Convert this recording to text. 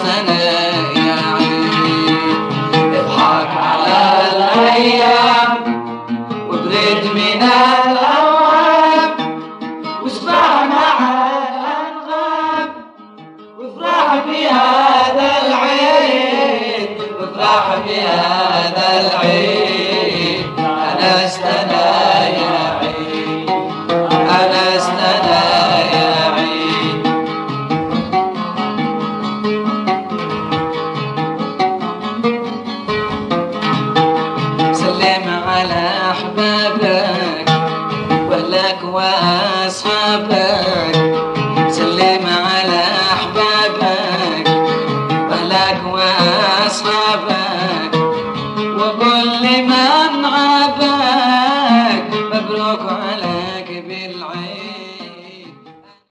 سنة يا عيد. اضحك على الأيام وابرد من الأوهام واسمع مع الأنغام وافرح بهذا العيد وافرح بهذا العيد. أنستنا يا عيد أنستنا يا عيد. سلم على أحبابك وأهلك وأصحابك. سلم على أحبابك وأهلك وأصحابك وقل لما